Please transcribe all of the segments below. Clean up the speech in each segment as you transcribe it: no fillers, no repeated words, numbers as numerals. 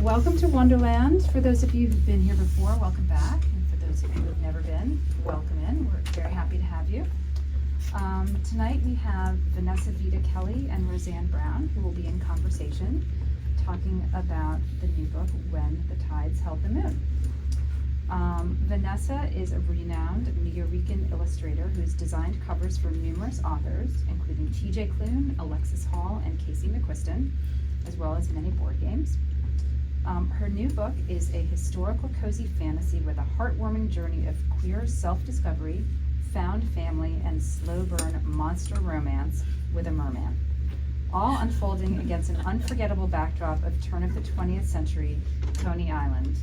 Welcome to Wonderland. For those of you who've been here before, welcome back. And for those of you who've never been, welcome in. We're very happy to have you. Tonight we have Venessa Vida Kelley and Roseanne Brown, who will be in conversation talking about the new book, When the Tides Held the Moon. Venessa is a renowned Puerto Rican illustrator who's designed covers for numerous authors, including T.J. Klune, Alexis Hall, and Casey McQuiston, as well as many board games. Her new book is a historical cozy fantasy with a heartwarming journey of queer self-discovery, found family, and slow-burn monster romance with a merman, all unfolding against an unforgettable backdrop of turn of the 20th century Coney Island.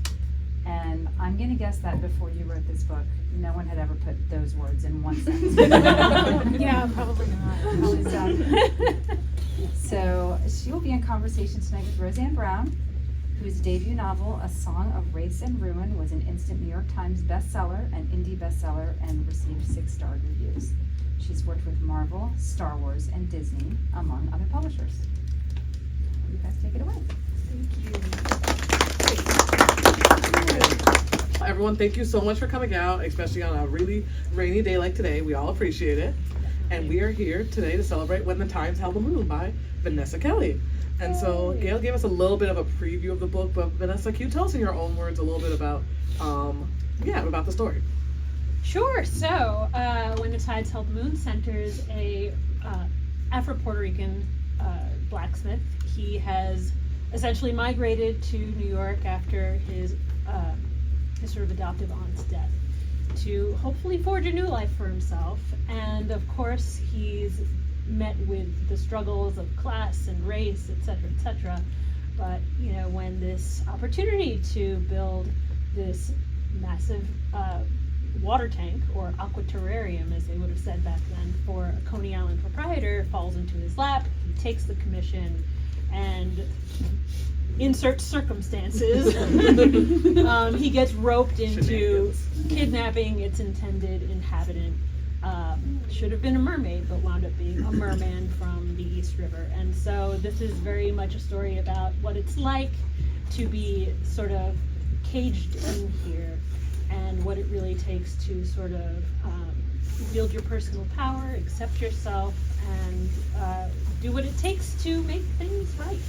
And I'm going to guess that before you wrote this book, no one had ever put those words in one sentence. Yeah, probably not. So she will be in conversation tonight with Roseanne Brown, whose debut novel, A Song of Race and Ruin, was an instant New York Times bestseller, an indie bestseller, and received 6-star reviews. She's worked with Marvel, Star Wars, and Disney, among other publishers. You guys take it away. Everyone, thank you so much for coming out, especially on a really rainy day like today. We all appreciate it. And we are here today to celebrate When the Tides Held the Moon by Venessa Kelley. And so Gail gave us a little bit of a preview of the book, but Venessa, can you tell us in your own words a little bit about the story? Sure. So, When the Tides Held the Moon centers a Afro-Puerto Rican blacksmith. He has essentially migrated to New York after his sort of adoptive aunt's death to hopefully forge a new life for himself. And of course, he's met with the struggles of class and race, etc. But when this opportunity to build this massive water tank, or aquaterrarium as they would have said back then, for a Coney Island proprietor falls into his lap, he takes the commission, and insert circumstances, he gets roped into kidnapping its intended inhabitant. Should have been a mermaid, but wound up being a merman from the East River. And so this is very much a story about what it's like to be sort of caged in here, and what it really takes to sort of wield your personal power, accept yourself, and do what it takes to make things right.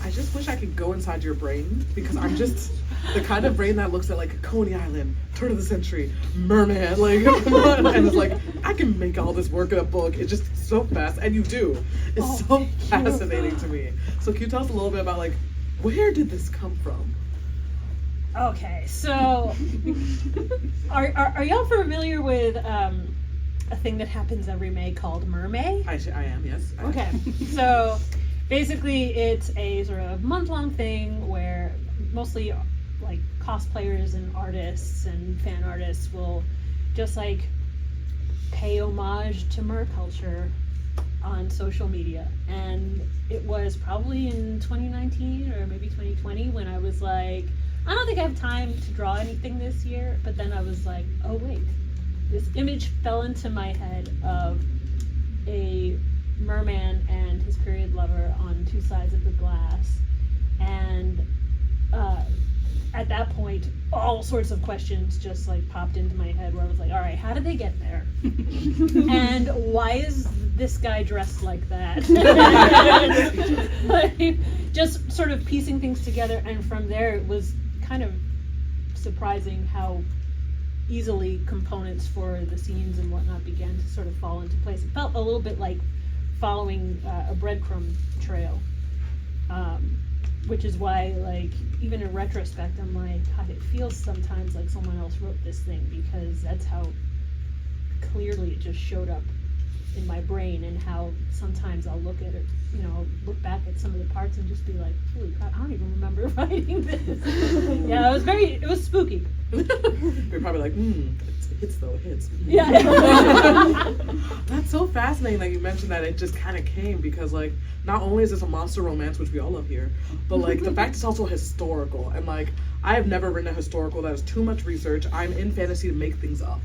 I just wish I could go inside your brain, because I'm just the kind of brain that looks at like Coney Island, turn of the century, merman, like, and it's like, I can make all this work in a book. It's just so fast, and you do. It's so fascinating to me. So can you tell us a little bit about, like, where did this come from? Okay, so are y'all familiar with a thing that happens every May called Mermay? I am, yes. Okay, so basically it's a sort of month-long thing where mostly like cosplayers and artists and fan artists will just like pay homage to mer culture on social media. And it was probably in 2019 or maybe 2020 when I was like, I don't think I have time to draw anything this year. But then I was like, oh wait, this image fell into my head of a merman and his period lover on two sides of the glass. And at that point, all sorts of questions just like popped into my head, where I was like, all right, how did they get there? And why is this guy dressed like that? Like, just sort of piecing things together. And from there, it was kind of surprising how easily components for the scenes and whatnot began to sort of fall into place. It felt a little bit like following a breadcrumb trail, which is why, like, even in retrospect, I'm like, God, it feels sometimes like someone else wrote this thing, because that's how clearly it just showed up in my brain, and how sometimes I'll look at it, look back at some of the parts and just be like, holy crap, I don't even remember writing this. Yeah, it was spooky. You're probably like, hits though, hits. Yeah. That's so fascinating that you mentioned that it just kind of came, because like, not only is this a monster romance, which we all love here, but like the fact it's also historical. And like, I have never written a historical. That is too much research. I'm in fantasy to make things up.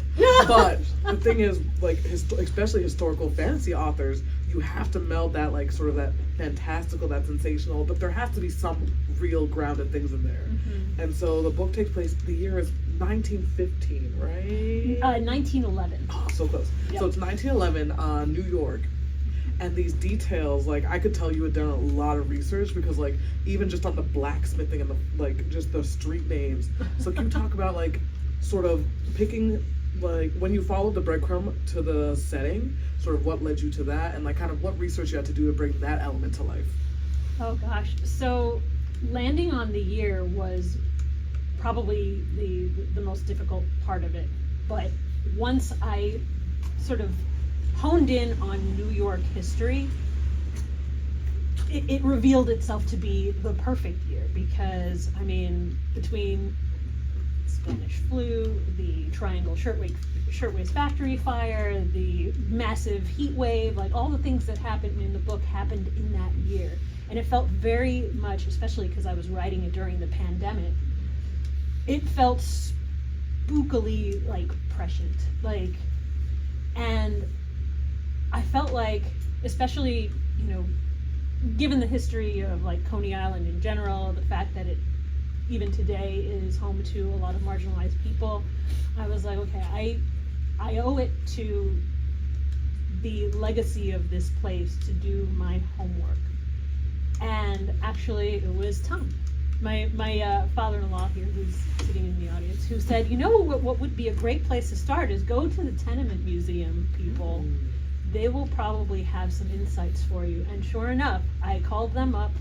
But the thing is, like, especially historical fantasy authors, you have to meld that like sort of that fantastical, that sensational, but there has to be some real grounded things in there. And so the book takes place, the year is 1915, right? 1911. Oh, so close. Yep. So it's 1911, New York. And these details, like, I could tell you had done a lot of research because, like, even just on the blacksmithing and the, like, just the street names. So can you talk about, like, sort of picking, like, when you followed the breadcrumb to the setting, sort of what led you to that, and, like, kind of what research you had to do to bring that element to life? Oh gosh. So landing on the year was probably the most difficult part of it. But once I sort of honed in on New York history, it revealed itself to be the perfect year because, I mean, between Spanish flu, the Triangle Shirtwaist Factory fire, the massive heat wave, like all the things that happened in the book happened in that year. And it felt very much, especially because I was writing it during the pandemic, it felt spookily like prescient, like, and I felt like, especially, you know, given the history of like Coney Island in general, the fact that it even today is home to a lot of marginalized people, I was like, okay, I owe it to the legacy of this place to do my homework. And actually, it was Tom, my father-in-law here, who's sitting in the audience, who said, you know what would be a great place to start is go to the Tenement Museum, people. They will probably have some insights for you. And sure enough, I called them up.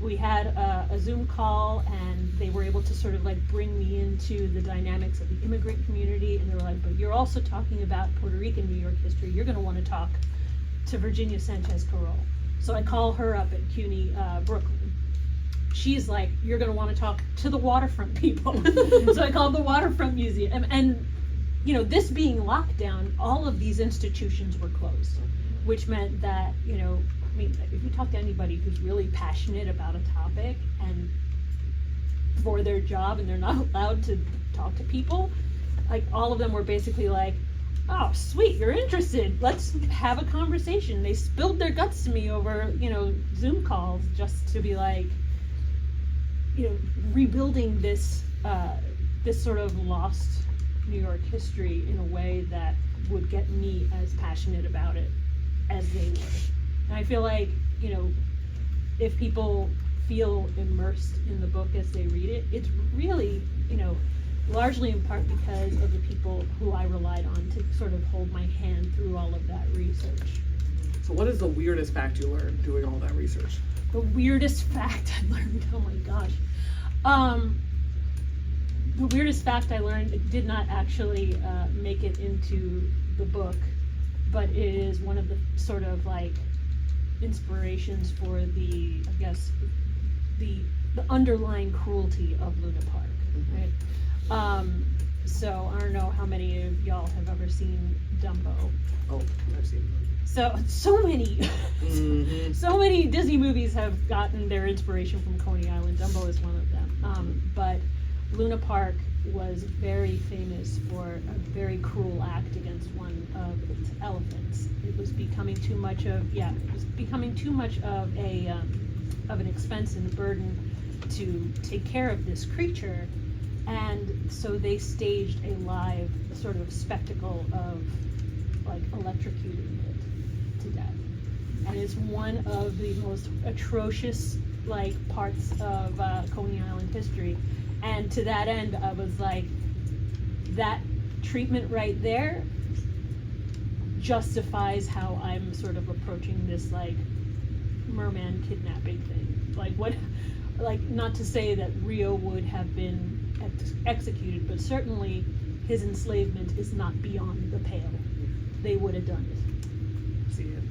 We had a Zoom call, and they were able to sort of like bring me into the dynamics of the immigrant community. And they were like, but you're also talking about Puerto Rican New York history. You're going to want to talk to Virginia Sanchez Carol. So I call her up at CUNY Brooklyn. She's like, you're going to want to talk to the waterfront people. So I called the Waterfront Museum. And you know, this being locked down, all of these institutions were closed, which meant that, you know, I mean, if you talk to anybody who's really passionate about a topic and for their job and they're not allowed to talk to people, like all of them were basically like, oh, sweet, you're interested. Let's have a conversation. They spilled their guts to me over, you know, Zoom calls just to be like, you know, rebuilding this this sort of lost New York history in a way that would get me as passionate about it as they were. And I feel like, you know, if people feel immersed in the book as they read it, it's really, you know, largely in part because of the people who I relied on to sort of hold my hand through all of that research. So what is the weirdest fact you learned doing all that research? The weirdest fact I learned, oh my gosh. The weirdest fact I learned, it did not actually make it into the book, but it is one of the sort of like inspirations for the, I guess, the underlying cruelty of Luna Park, right? So I don't know how many of y'all have ever seen Dumbo. Oh, I've seen it. So many Disney movies have gotten their inspiration from Coney Island. Dumbo is one of them. But Luna Park was very famous for a very cruel act against one of its elephants. It was becoming too much of an expense and a burden to take care of this creature, and so they staged a live sort of spectacle of like electrocuting it to death. And it's one of the most atrocious like parts of Coney Island history. And to that end, I was like, that treatment right there justifies how I'm sort of approaching this like merman kidnapping thing. Like what, like not to say that Rio would have been executed, but certainly his enslavement is not beyond the pale. They would have done it. See it.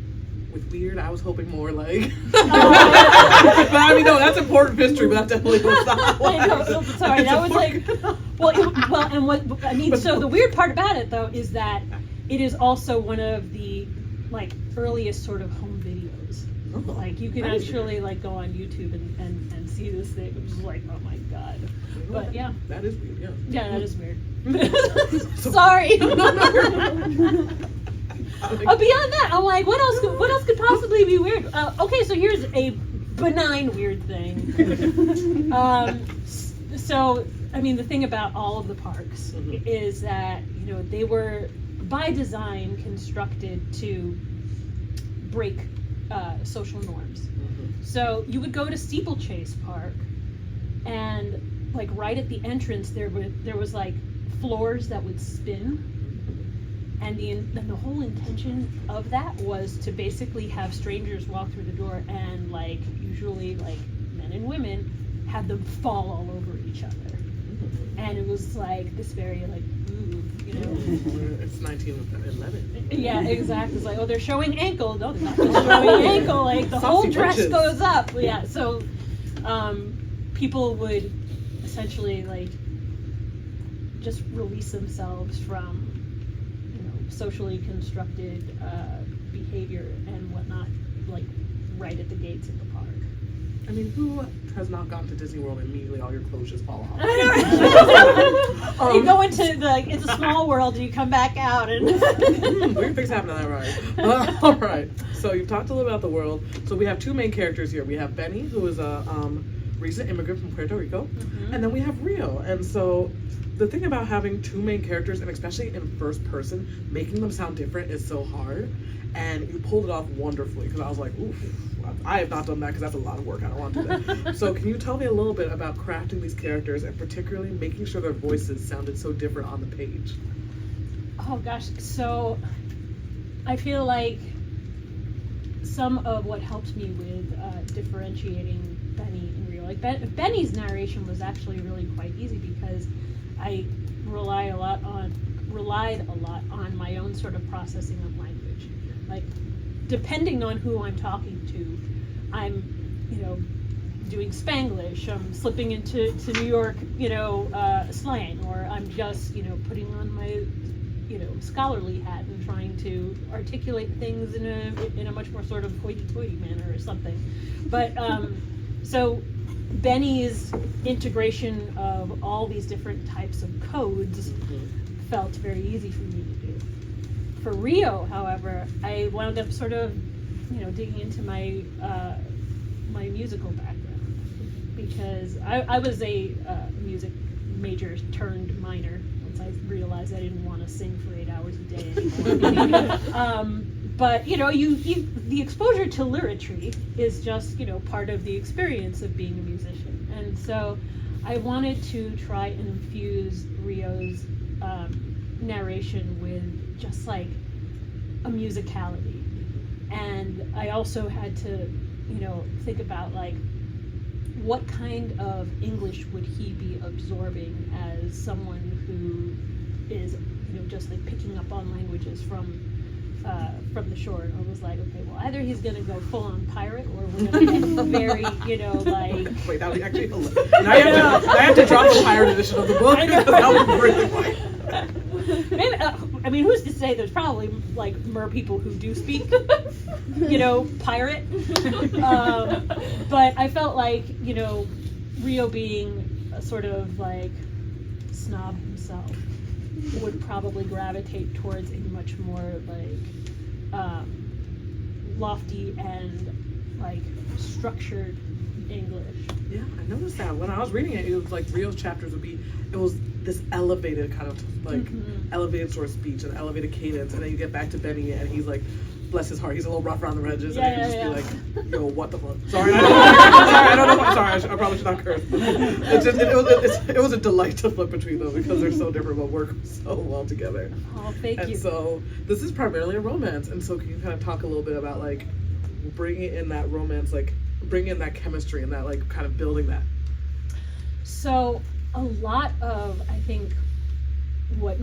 With weird, I was hoping more like. But I mean, no, that's important history, but that definitely was not. I know, sorry, that was like, well, and what I mean. So the weird part about it, though, is that it is also one of the like earliest sort of home videos. Oh, like you can actually like go on YouTube and see this thing, which is like, oh my god. But yeah, that is weird. Yeah. Yeah, that is weird. Sorry. Beyond that, I'm like, what else could possibly be weird? Okay, so here's a benign weird thing. So, I mean, the thing about all of the parks is that, you know, they were by design constructed to break social norms. So you would go to Steeplechase Park, and like right at the entrance there was like floors that would spin, and the whole intention of that was to basically have strangers walk through the door and like usually like men and women have them fall all over each other, and it was like this very like ooh, you know. It's 1911. Yeah, exactly. It's like, oh, they're showing ankle. No, they're not just showing ankle. Like the whole dress goes up. Yeah. So, people would essentially like just release themselves from, you know, socially constructed behavior and whatnot, like right at the gates of the park. I mean, who has not gone to Disney World and immediately all your clothes just fall off? You go into it's a small world and you come back out and weird things happen on that ride. All right, so you've talked a little about the world. So we have two main characters here. We have Benny, who is a recent immigrant from Puerto Rico, and then we have Rio. And so the thing about having two main characters, and especially in first person, making them sound different is so hard. And you pulled it off wonderfully, because I was like, oof, I have not done that because that's a lot of work. I don't want to do that. So can you tell me a little bit about crafting these characters and particularly making sure their voices sounded so different on the page? Oh gosh, so I feel like some of what helped me with differentiating Benny and Rio, like Benny's narration was actually really quite easy because I relied a lot on my own sort of processing of language. Like, depending on who I'm talking to, I'm, you know, doing Spanglish, I'm slipping into New York, you know, slang, or I'm just, you know, putting on my, you know, scholarly hat and trying to articulate things in a much more sort of hoity-toity manner or something. But so Benny's integration of all these different types of codes felt very easy for me to do. For Rio, however, I wound up sort of, you know, digging into my my musical background, because I was a music major turned minor once I realized I didn't want to sing for 8 hours a day anymore. But you know, the exposure to lyriatry is just, you know, part of the experience of being a musician, and so I wanted to try and infuse Rio's narration with just like a musicality, and I also had to, you know, think about like what kind of English would he be absorbing as someone who is, you know, just like picking up on languages from the shore. And I was like, okay, well, either he's gonna go full on pirate, or we're gonna get very, you know, like. Wait, that would actually. I have to drop the pirate edition of the book. That would be really funny. Maybe, I mean, who's to say there's probably like mer people who do speak, you know, pirate. But I felt like, you know, Rio being a sort of like snob himself would probably gravitate towards a much more like lofty and like structured English. Yeah, I noticed that when I was reading it. It was like Rio's chapters it was this elevated kind of like elevated sort of speech and elevated cadence, and then you get back to Benny and he's like, bless his heart, he's a little rough around the edges, and he can just be like, yo, what the fuck? Sorry, I don't know. Sorry, I probably should not curse. It was a delight to flip between them because they're so different but work so well together. Oh, thank you. And so this is primarily a romance, and so can you kind of talk a little bit about like bringing in that romance, like bringing in that chemistry and that like kind of building that? So a lot of, I think, what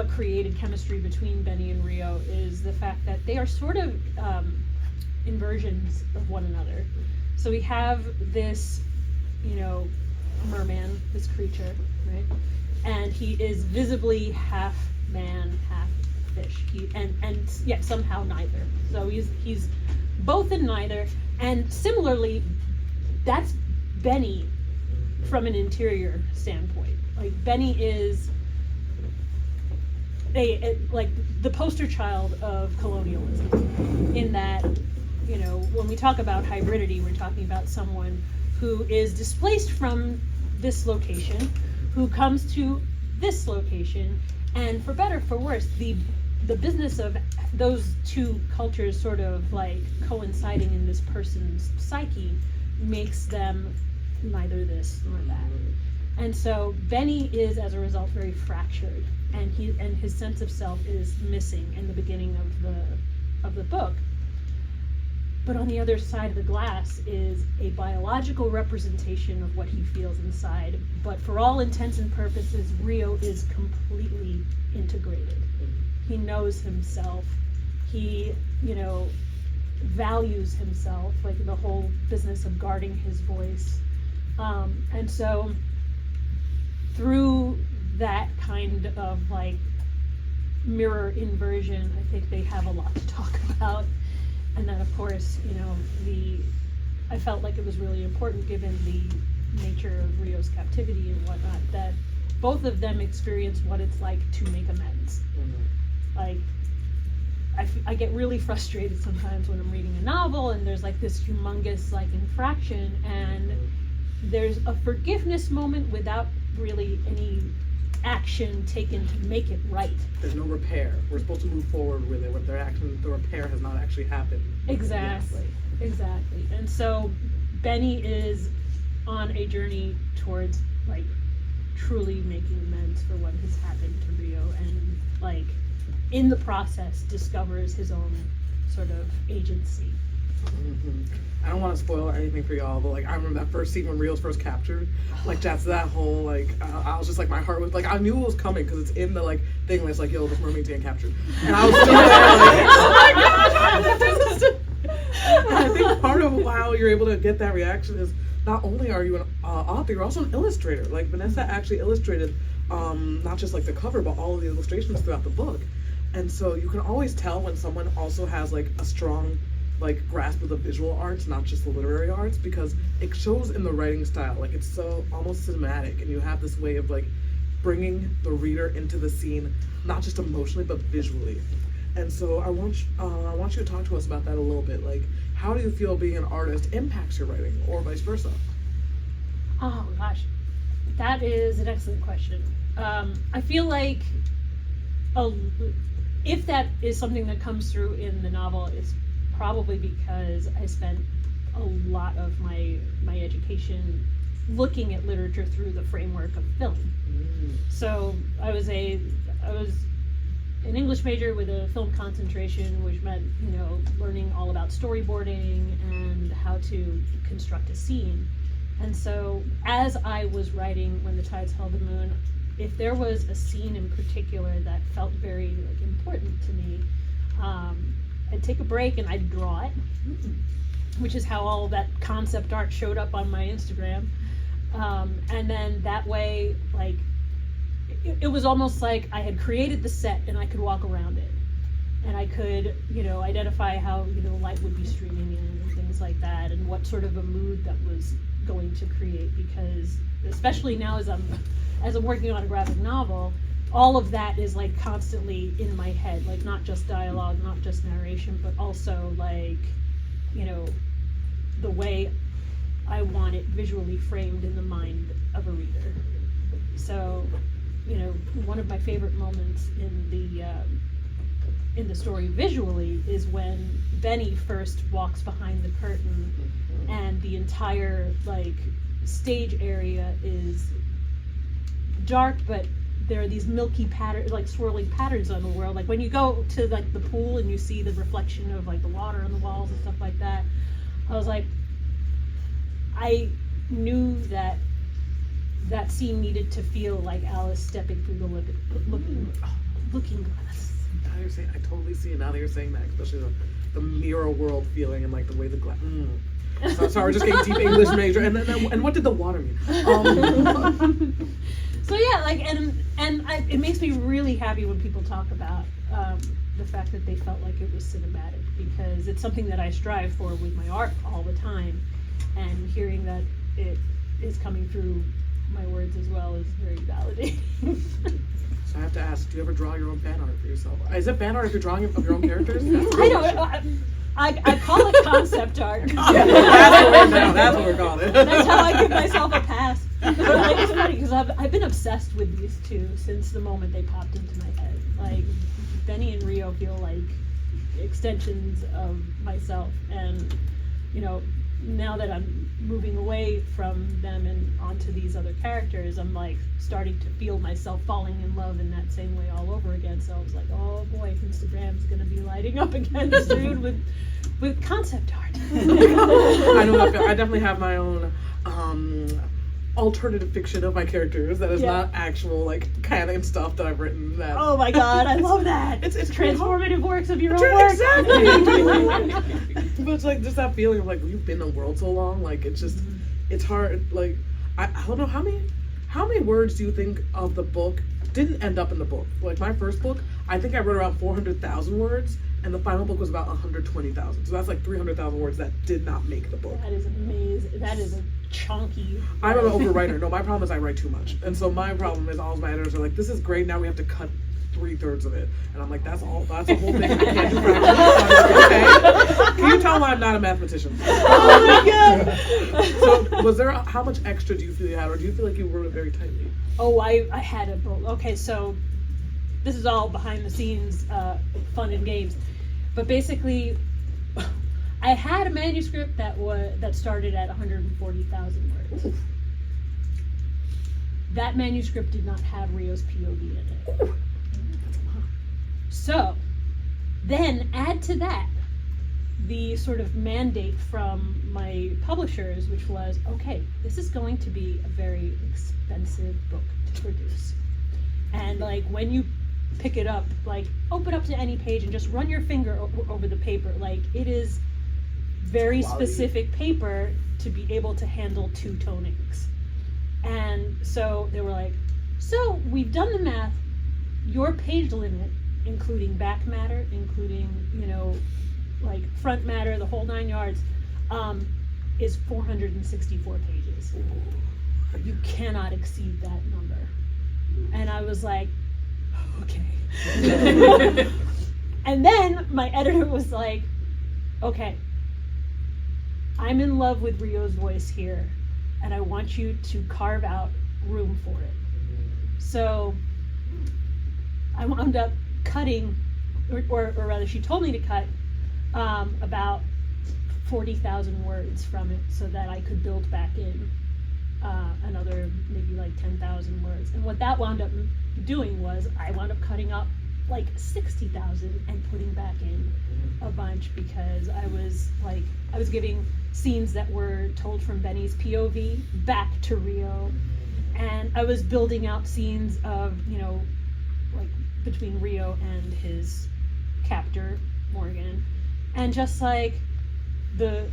created chemistry between Benny and Rio is the fact that they are sort of inversions of one another. So we have this, you know, merman, this creature, right? And he is visibly half man, half fish. Yet somehow neither. So he's both and neither. And similarly, that's Benny from an interior standpoint. Like, Benny is like the poster child of colonialism, in that, you know, when we talk about hybridity, we're talking about someone who is displaced from this location, who comes to this location, and for better, for worse, the business of those two cultures sort of like coinciding in this person's psyche makes them neither this nor that. And so Benny is, as a result, very fractured, and his sense of self is missing in the beginning of the book. But on the other side of the glass is a biological representation of what he feels inside. But for all intents and purposes, Rio is completely integrated. He knows himself. He, you know, values himself, like the whole business of guarding his voice. And so through that kind of like mirror inversion, I think they have a lot to talk about. And then of course, you know, I felt like it was really important, given the nature of Rio's captivity and whatnot, that both of them experience what it's like to make amends. Like, I get really frustrated sometimes when I'm reading a novel and there's like this humongous like infraction, and there's a forgiveness moment without really any action taken to make it right. There's no repair. We're supposed to move forward with it, but the repair has not actually happened. Exactly. Yes. Exactly. And so Benny is on a journey towards like truly making amends for what has happened to Rio, and like in the process discovers his own sort of agency. I don't want to spoil anything for y'all, but like I remember that first scene when Rio's first captured, like that's that whole like I was just like, my heart was like, I knew it was coming because it's in the like thing where it's like, yo, this mermaid's getting captured, and I was still there like, oh my gosh. And I think part of how you're able to get that reaction is not only are you an author, you're also an illustrator. Like Venessa actually illustrated not just like the cover, but all of the illustrations throughout the book, and so you can always tell when someone also has like a strong like grasp of the visual arts, not just the literary arts, because it shows in the writing style. Like it's so almost cinematic, and you have this way of like bringing the reader into the scene, not just emotionally but visually. And so I want you to talk to us about that a little bit. Like, how do you feel being an artist impacts your writing, or vice versa? Oh gosh, that is an excellent question. I feel like if that is something that comes through in the novel, it's probably because I spent a lot of my education looking at literature through the framework of film. So I was an English major with a film concentration, which meant, you know, learning all about storyboarding and how to construct a scene. And so as I was writing When the Tides Held the Moon, if there was a scene in particular that felt very like important to me, I'd take a break and I'd draw it, which is how all that concept art showed up on my Instagram. And then that way, like, it was almost like I had created the set and I could walk around it. And I could, you know, identify how, you know, light would be streaming in and things like that, and what sort of a mood that was going to create. Because especially now as I'm working on a graphic novel, all of that is like constantly in my head, like not just dialogue, not just narration, but also like, you know, the way I want it visually framed in the mind of a reader. So, you know, one of my favorite moments in the story visually is when Benny first walks behind the curtain, and the entire like stage area is dark, but there are these milky patterns, like swirling patterns on the world. Like when you go to like the pool and you see the reflection of like the water on the walls and stuff like that, I was like, I knew that scene needed to feel like Alice stepping through the looking glass. Now you're saying, I totally see it now that you're saying that, especially the mirror world feeling and like the way the glass. So sorry, we're just getting deep English major. And what did the water mean? So yeah, like, it makes me really happy when people talk about the fact that they felt like it was cinematic, because it's something that I strive for with my art all the time, and hearing that it is coming through my words as well is very validating. So I have to ask, do you ever draw your own fan art for yourself? Is it fan art if you're drawing of your own characters? I don't. I call it concept art. That's what we're calling it. That's how I give myself a pass. But like, it's funny because I've been obsessed with these two since the moment they popped into my head. Like, Benny and Rio feel like extensions of myself, and you know, now that I'm moving away from them and onto these other characters, I'm like starting to feel myself falling in love in that same way all over again. So I was like, oh boy, Instagram's gonna be lighting up again soon with concept art. I know. I definitely have my own alternative fiction of my characters that is not actual like canon stuff that I've written. That oh my god, I love that. It's transformative works of your own work. Exactly. But it's like just that feeling of like you've been in the world so long. Like it's just it's hard. Like I don't know how many words do you think of the book didn't end up in the book? Like my first book, I think I wrote around 400,000 words, and the final book was about 120,000. So that's like 300,000 words that did not make the book. That is amazing. That is a chunky. I'm an overwriter. No, my problem is I write too much, and so my problem is all of my editors are like, "This is great. Now we have to cut 3/3 of it," and I'm like, "That's all. That's the whole thing. I can't do practice." Okay. Can you tell them I'm not a mathematician? Oh my god. So, was there how much extra do you feel you had, or do you feel like you wrote it very tightly? Oh, I had a book. Okay, so this is all behind the scenes fun and games, but basically, I had a manuscript that started at 140,000 words. Ooh. That manuscript did not have Rio's POV in it. Ooh. That's a lot. So, then add to that the sort of mandate from my publishers, which was, okay, this is going to be a very expensive book to produce. And like when you pick it up, like open up to any page and just run your finger over the paper. Like it is very specific paper to be able to handle 2 tone inks. And so they were like, so we've done the math, your page limit, including back matter, including, you know, like front matter, the whole 9 yards, is 464 pages. You cannot exceed that number. And I was like, okay. And then my editor was like, okay, I'm in love with Rio's voice here, and I want you to carve out room for it. So I wound up cutting, or rather she told me to cut about 40,000 words from it so that I could build back in another maybe like 10,000 words. And what that wound up doing was I wound up cutting up like 60,000 and putting back in a bunch, because I was giving scenes that were told from Benny's POV back to Rio, and I was building out scenes of, you know, like between Rio and his captor Morgan, and just like the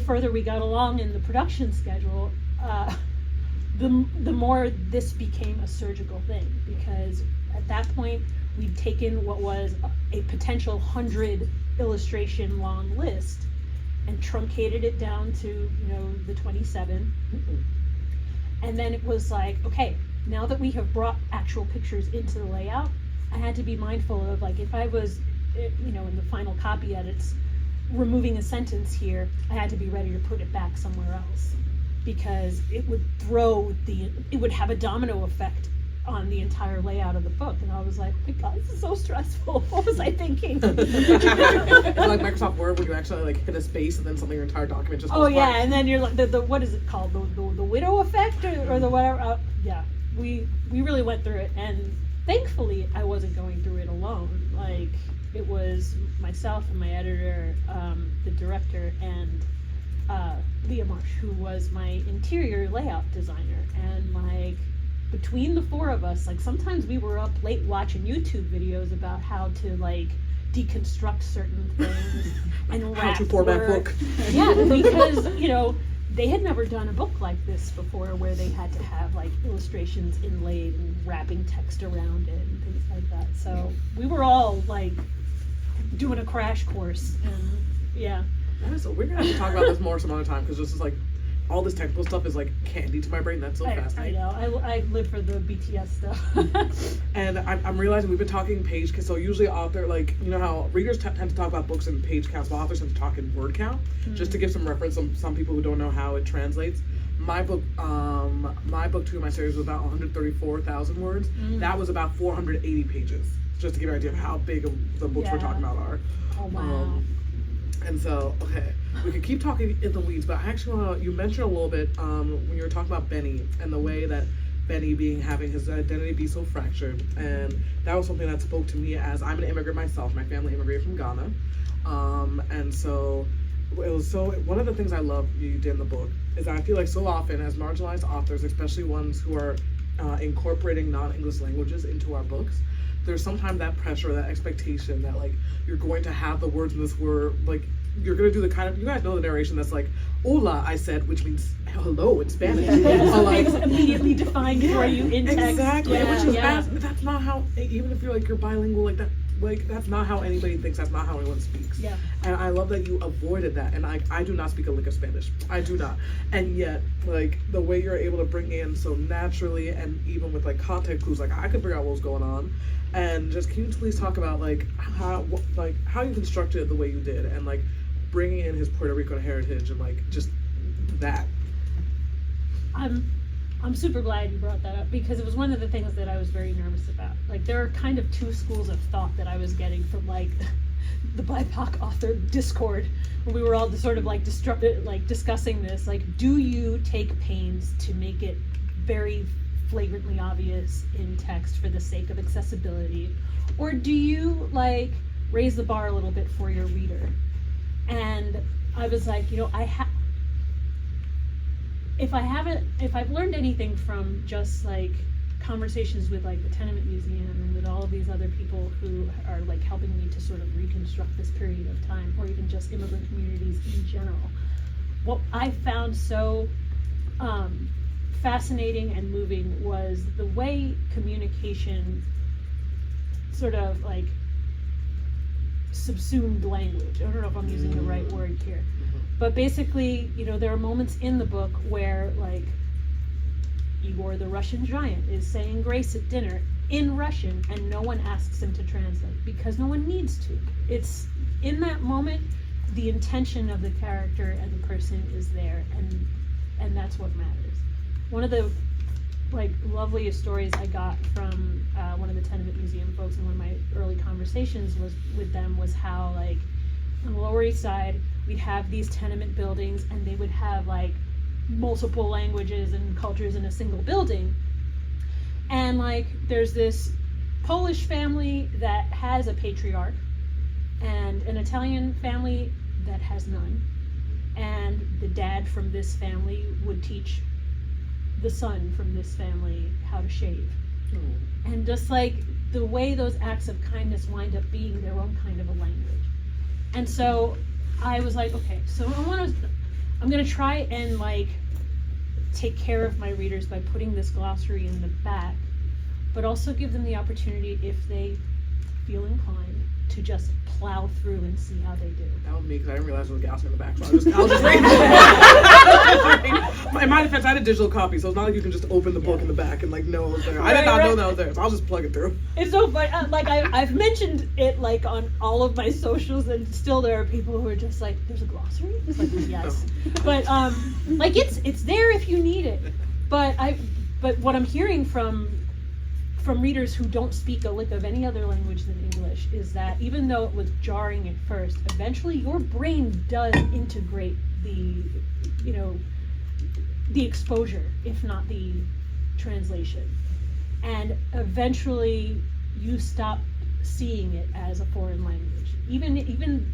further we got along in the production schedule, the more this became a surgical thing, because at that point we'd taken what was a potential 100 illustration long list and truncated it down to, you know, the 27. And then it was like, okay, now that we have brought actual pictures into the layout, I had to be mindful of, like, if I was, you know, in the final copy edits, removing a sentence here, I had to be ready to put it back somewhere else, because it would have a domino effect on the entire layout of the book. And I was like, oh my god, this is so stressful. What was I thinking? It's like Microsoft Word when you actually like hit a space and then suddenly your entire document just goes yeah, and then you're like, the what is it called? The widow effect or the whatever. Yeah, we really went through it, and thankfully I wasn't going through it alone. Like, it was myself and my editor, the director, and Leah Marsh, who was my interior layout designer. And like, between the 4 of us, like sometimes we were up late watching YouTube videos about how to like deconstruct certain things and how to format book. Yeah, because, you know, they had never done a book like this before, where they had to have like illustrations inlaid and wrapping text around it and things like that. So we were all like doing a crash course, and yeah. So we're gonna have to talk about this more some other time, because this is like all this technical stuff is like candy to my brain. That's so fascinating. I know. I live for the BTS stuff. And I'm realizing we've been talking page count. So usually author, like, you know how readers tend to talk about books in page counts, but authors tend to talk in word count. Just to give some reference, some people who don't know how it translates. My book 2 of my series was about 134,000 words. That was about 480 pages. Just to give you an idea of how big of the books we're talking about are. Oh wow. And so, okay, we could keep talking in the weeds, but I actually want to, you mentioned a little bit when you were talking about Benny and the way that Benny having his identity be so fractured. And that was something that spoke to me, as I'm an immigrant myself. My family immigrated from Ghana. And so it was one of the things I love you did in the book is that I feel like so often as marginalized authors, especially ones who are incorporating non-English languages into our books, there's sometimes that pressure, that expectation that like you're going to have the words in this word, like you're going to do the kind of, you guys know the narration that's like, hola, I said, which means hello in Spanish. Something's immediately defined for you in text. Exactly, which is that's not how, even if you're like, you're bilingual like that, like that's not how anybody thinks, that's not how anyone speaks. Yeah. And I love that you avoided that, and I do not speak a lick of Spanish. I do not. And yet, like, the way you're able to bring in so naturally, and even with like context clues, like I could figure out what was going on. And just can you please talk about like how you constructed it the way you did, and like bringing in his Puerto Rican heritage and like just that. I'm super glad you brought that up, because it was one of the things that I was very nervous about. Like there are kind of two schools of thought that I was getting from like the BIPOC author Discord, when we were all sort of like discussing this. Like, do you take pains to make it very flagrantly obvious in text for the sake of accessibility, or do you like raise the bar a little bit for your reader? And I was like, you know, if I've learned anything from just like conversations with like the Tenement Museum and with all of these other people who are like helping me to sort of reconstruct this period of time, or even just immigrant communities in general, what I found so fascinating and moving was the way communication sort of like subsumed language. I don't know if I'm using the right word here, but basically, you know, there are moments in the book where like Igor the Russian giant is saying grace at dinner in Russian, and no one asks him to translate because no one needs to. It's in that moment the intention of the character and the person is there, and that's what matters. One of the like loveliest stories I got from one of the Tenement Museum folks in one of my early conversations with them was how like on the Lower East Side we'd have these tenement buildings, and they would have like multiple languages and cultures in a single building. And like there's this Polish family that has a patriarch, and an Italian family that has none. And the dad from this family would teach the son from this family how to shave. And just like the way those acts of kindness wind up being their own kind of a language. And so I was like, okay, so I'm gonna try and like take care of my readers by putting this glossary in the back, but also give them the opportunity, if they feel inclined, to just plow through and see how they do. That was me, because I didn't realize there was a glossary in the back, so I'll just read it. In my defense, I had a digital copy, so it's not like you can just open the book in the back and like know it was there. I did not know that was there, so I'll just plug it through. It's so funny. Like I've mentioned it like on all of my socials, and still there are people who are just like, "There's a glossary?" It's like, yes, but like it's there if you need it. But what I'm hearing from readers who don't speak a lick of any other language than English is that even though it was jarring at first, eventually your brain does integrate the exposure, if not the translation. And eventually you stop seeing it as a foreign language. Even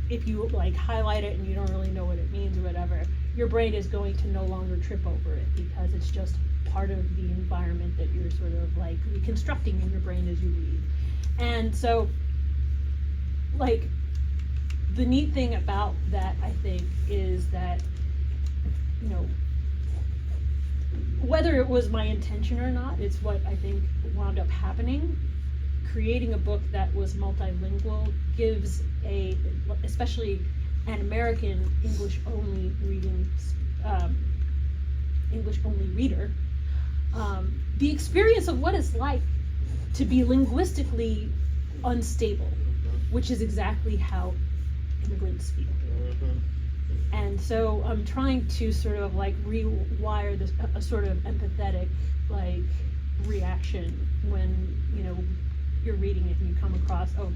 if you like highlight it and you don't really know what it means or whatever, your brain is going to no longer trip over it because it's just part of the environment that you're sort of like reconstructing in your brain as you read. And so like the neat thing about that, I think, is that, you know, whether it was my intention or not, it's what I think wound up happening. Creating a book that was multilingual gives especially an American English only reading English only reader, the experience of what it's like to be linguistically unstable, which is exactly how immigrants feel. And so I'm trying to sort of like rewire this, a sort of empathetic like reaction when, you know, you're reading it and you come across, oh,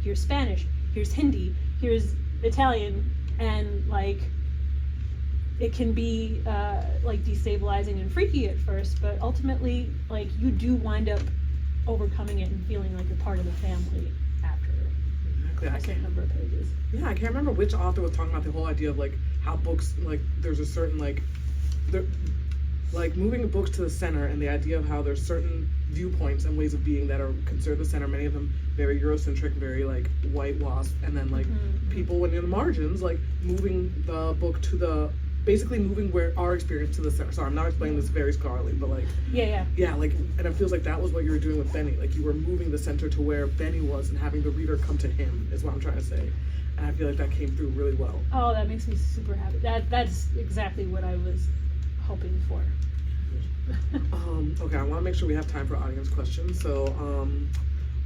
here's Spanish, here's Hindi, here's Italian, and like it can be like destabilizing and freaky at first, but ultimately like you do wind up overcoming it and feeling like you're part of the family after a certain number of pages. Yeah, I can't remember which author was talking about the whole idea of like how books, like there's a certain like moving books to the center, and the idea of how there's certain viewpoints and ways of being that are considered the center, many of them very Eurocentric, very like white wasp, and then like people when in the margins, like moving the book to the, basically moving where our experience to the center. Sorry, I'm not explaining this very scholarly, but like yeah, like, and it feels like that was what you were doing with Benny, like you were moving the center to where Benny was and having the reader come to him, is what I'm trying to say. And I feel like that came through really well. Oh, that makes me super happy. That's exactly what I was hoping for. Okay, I want to make sure we have time for audience questions. So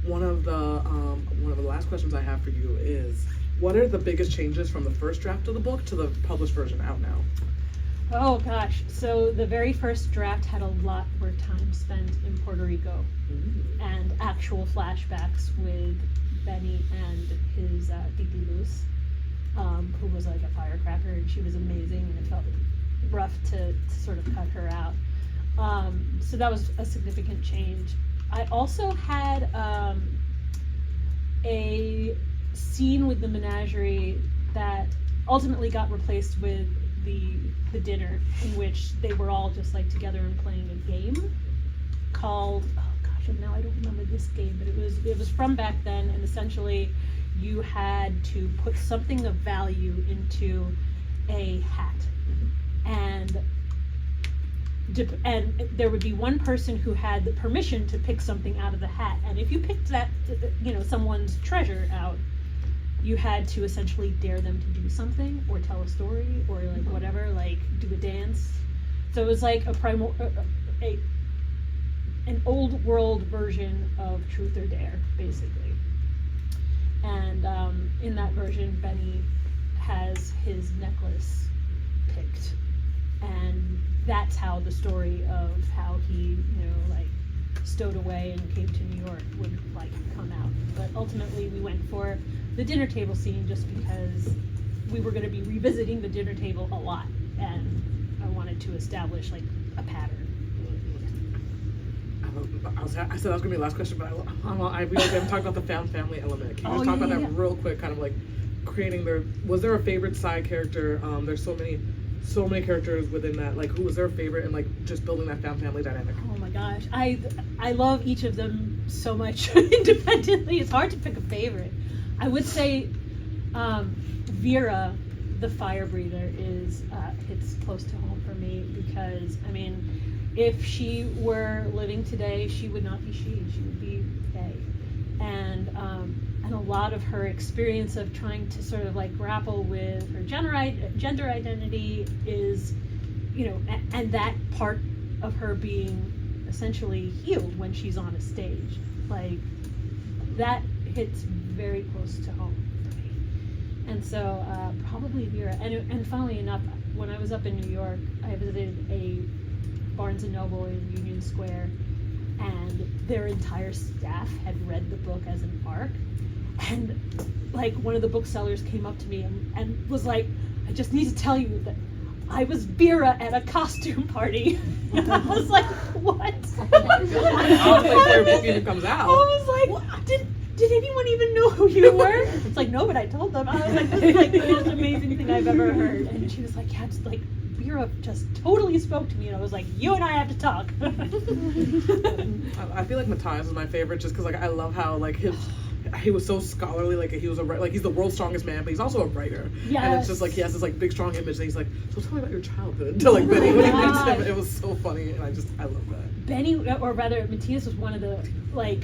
one of the last questions I have for you is, what are the biggest changes from the first draft of the book to the published version out now? Oh gosh, so the very first draft had a lot more time spent in Puerto Rico and actual flashbacks with Benny and his Titi Luz, who was like a firecracker, and she was amazing, and it felt rough to sort of cut her out. So that was a significant change. I also had a scene with the menagerie that ultimately got replaced with the dinner, in which they were all just like together and playing a game called, oh gosh, and now I don't remember this game, but it was from back then, and essentially you had to put something of value into a hat, and there would be one person who had the permission to pick something out of the hat, and if you picked that, you know, someone's treasure out, you had to essentially dare them to do something or tell a story or like whatever, like do a dance. So it was like an old world version of Truth or Dare, basically. And in that version, Benny has his necklace picked, and that's how the story of how he, you know, like stowed away and came to New York would like come out. But ultimately we went for the dinner table scene just because we were going to be revisiting the dinner table a lot, and I wanted to establish like a pattern. I said that was going to be the last question, but we haven't talked about the found family element. Can you just talk about that real quick, kind of like creating was there a favorite side character? There's so many characters within that, like who was their favorite, and like just building that found family dynamic? Oh my gosh, I love each of them so much independently. It's hard to pick a favorite. I would say Vera, the fire breather, is hits close to home for me, because I mean, if she were living today, she would not be she would be they, and a lot of her experience of trying to sort of like grapple with her gender identity is, you know, and that part of her being essentially healed when she's on a stage, like that hits very close to home for me. And so probably Vera. And funnily enough, when I was up in New York, I visited a Barnes & Noble in Union Square, and their entire staff had read the book as an arc. And like one of the booksellers came up to me and was like, I just need to tell you that I was Vera at a costume party. And I was like, what? I don't think their book even comes out. I was like, what? Did anyone even know who you were? It's like, no, but I told them. I was like, this is like the most amazing thing I've ever heard. And she was like, yeah, it's like Vera just totally spoke to me, and I was like, you and I have to talk. I feel like Matthias is my favorite, just because like I love how like he was so scholarly, like he was he's the world's strongest man, but he's also a writer. Yes. And it's just like he has this like big strong image, and he's like, so tell me about your childhood to like Benny when he meets him. It was so funny, and I love that. Benny, or rather Matthias, was one of the like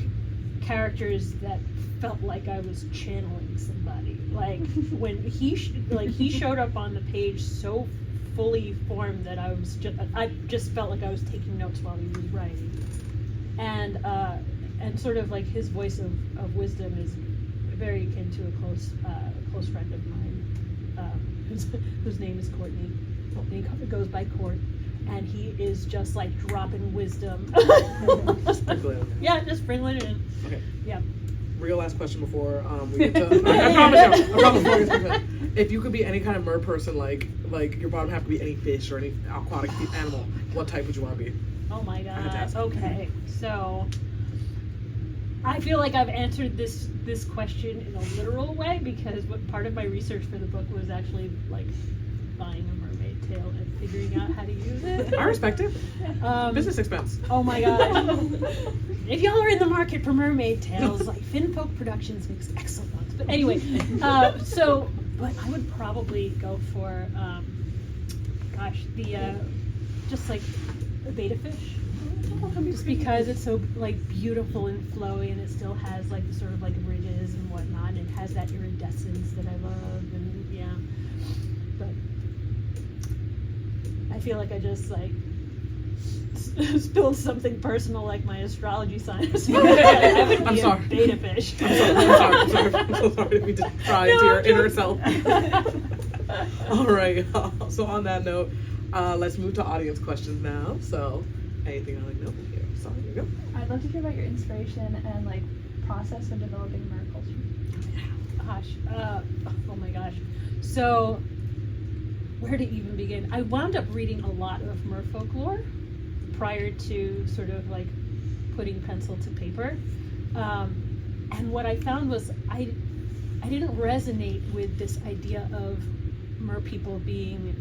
characters that felt like I was channeling somebody. Like when he showed up on the page so fully formed that I just felt like I was taking notes while he was writing. And sort of like his voice of wisdom is very akin to a close friend of mine, whose name is Courtney. And he goes by Court, and he is just like dropping wisdom. Yeah, just sprinkling it in. Okay. Yeah. Real last question before we get to. I promise you. If you could be any kind of mer person, like your bottom half could be any fish or any aquatic animal, what type would you want to be? Oh my god. Okay. So I feel like I've answered this question in a literal way, because what part of my research for the book was actually like buying a mermaid tail and figuring out how to use it. I respect it. Business expense. Oh my god. If y'all are in the market for mermaid tails, like Finfolk Productions makes excellent ones. But anyway, but I would probably go for just like a beta fish. Just because it's so like beautiful and flowy, and it still has like sort of like ridges and whatnot, and it has that iridescence that I love, and yeah. But I feel like I just like spilled something personal, like my astrology sign. I would be a beta fish. I'm so sorry we just pry into your inner self. All right. So on that note, let's move to audience questions now. So anything I like know here. So here you go. I'd love to hear about your inspiration and like process of developing mer culture. Gosh. Oh my gosh. So where to even begin? I wound up reading a lot of mer folklore prior to sort of like putting pencil to paper. And what I found was I didn't resonate with this idea of mer people being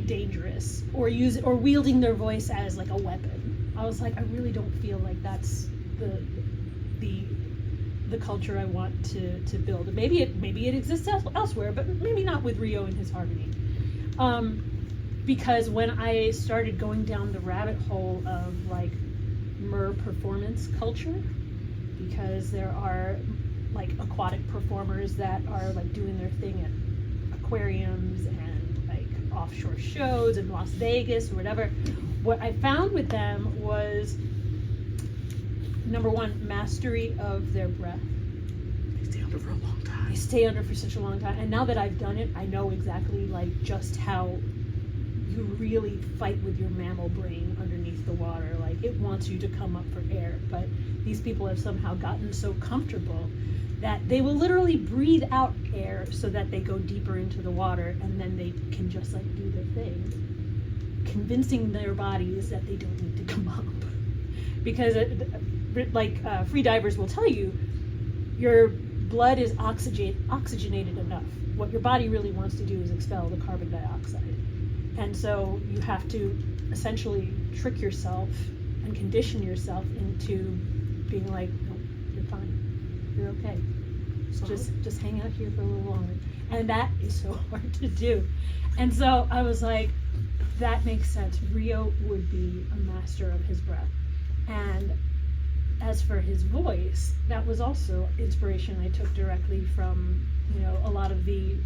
dangerous or wielding their voice as like a weapon. I was like, I really don't feel like that's the culture I want to build. Maybe it exists elsewhere, but maybe not with Rio and his harmony. Because when I started going down the rabbit hole of like mer performance culture, because there are like aquatic performers that are like doing their thing at aquariums and like offshore shows in Las Vegas or whatever, what I found with them was, number one, mastery of their breath. They stay under for a long time. They stay under for such a long time. And now that I've done it, I know exactly like just how you really fight with your mammal brain underneath the water. Like it wants you to come up for air, but these people have somehow gotten so comfortable that they will literally breathe out air so that they go deeper into the water, and then they can just like do their thing, convincing their bodies that they don't need to come up. Because free divers will tell you, your blood is oxygenated enough. What your body really wants to do is expel the carbon dioxide. And so you have to essentially trick yourself and condition yourself into being like, no, you're fine, you're okay. Just hang out here for a little longer. And that is so hard to do. And so I was like, that makes sense. Rio would be a master of his breath. And as for his voice, that was also inspiration I took directly from, a lot of the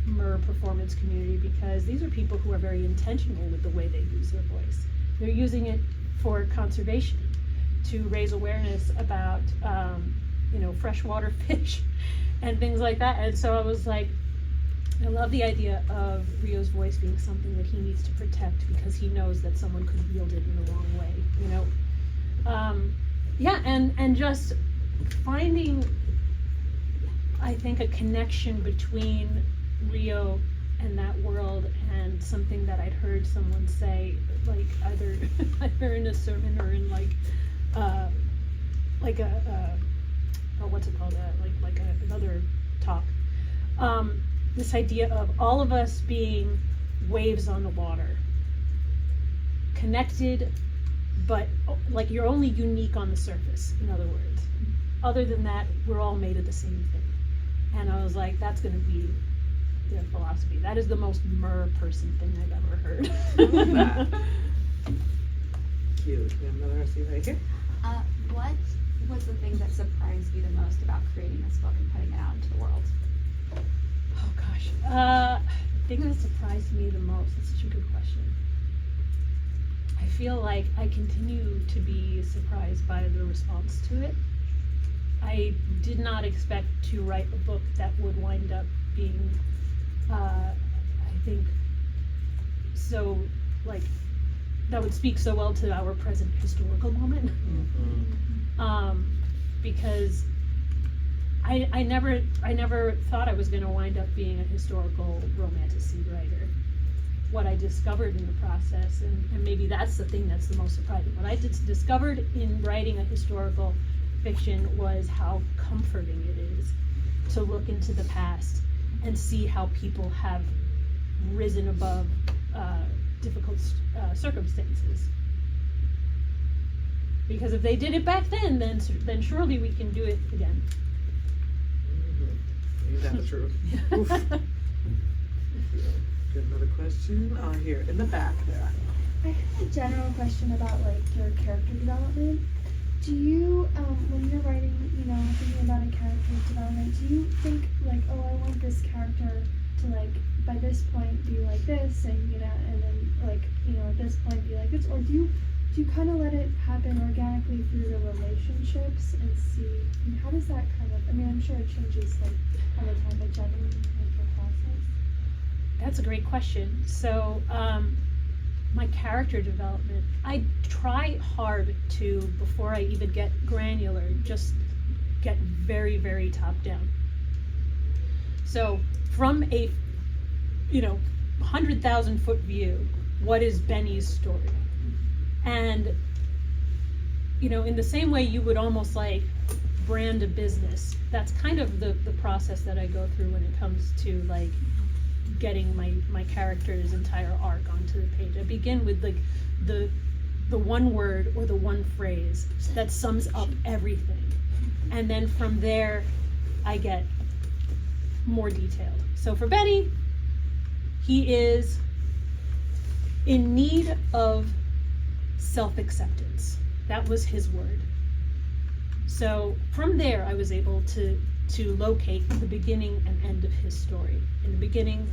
mer performance community, because these are people who are very intentional with the way they use their voice. They're using it for conservation, to raise awareness about freshwater fish and things like that. And so I was like, I love the idea of Rio's voice being something that he needs to protect, because he knows that someone could wield it in the wrong way, and just finding, I think, a connection between Rio and that world, and something that I'd heard someone say, like either in a sermon or in another talk. This idea of all of us being waves on the water, connected, but like you're only unique on the surface, in other words. Other than that, we're all made of the same thing. And I was like, that's going to be their philosophy. That is the most mer person thing I've ever heard. I love that. Cute. We have another receipt right here. What was the thing that surprised you the most about creating this book and putting it out into the world? Oh gosh. Thing that surprised me the most. That's such a good question. I feel like I continue to be surprised by the response to it. I did not expect to write a book that would wind up being, I think, so, like, that would speak so well to our present historical moment. Because I never thought I was going to wind up being a historical romanticy writer. What I discovered in the process, and maybe that's the thing that's the most surprising, what I discovered in writing a historical fiction was how comforting it is to look into the past and see how people have risen above difficult circumstances. Because if they did it back then surely we can do it again. Ain't that the truth? Oof. Get another question here in the back there. I have a general question about like your character development. Do you, when you're writing, thinking about a character's development, do you think like, oh, I want this character to like by this point be like this, and and then like at this point be like this, or do you kind of let it happen organically through the relationships and see? How does that kind of? I'm sure it changes like all the time, but generally like the process. That's a great question. So, my character development, I try hard to, before I even get granular, just get very, very top down. So, from a 100,000 foot view, what is Benny's story? And, in the same way you would almost like brand a business, that's kind of the process that I go through when it comes to like getting my character's entire arc onto the page. I begin with like the one word or the one phrase that sums up everything. And then from there, I get more detailed. So for Benny, he is in need of self-acceptance. That was his word. So from there, I was able to locate the beginning and end of his story. In the beginning,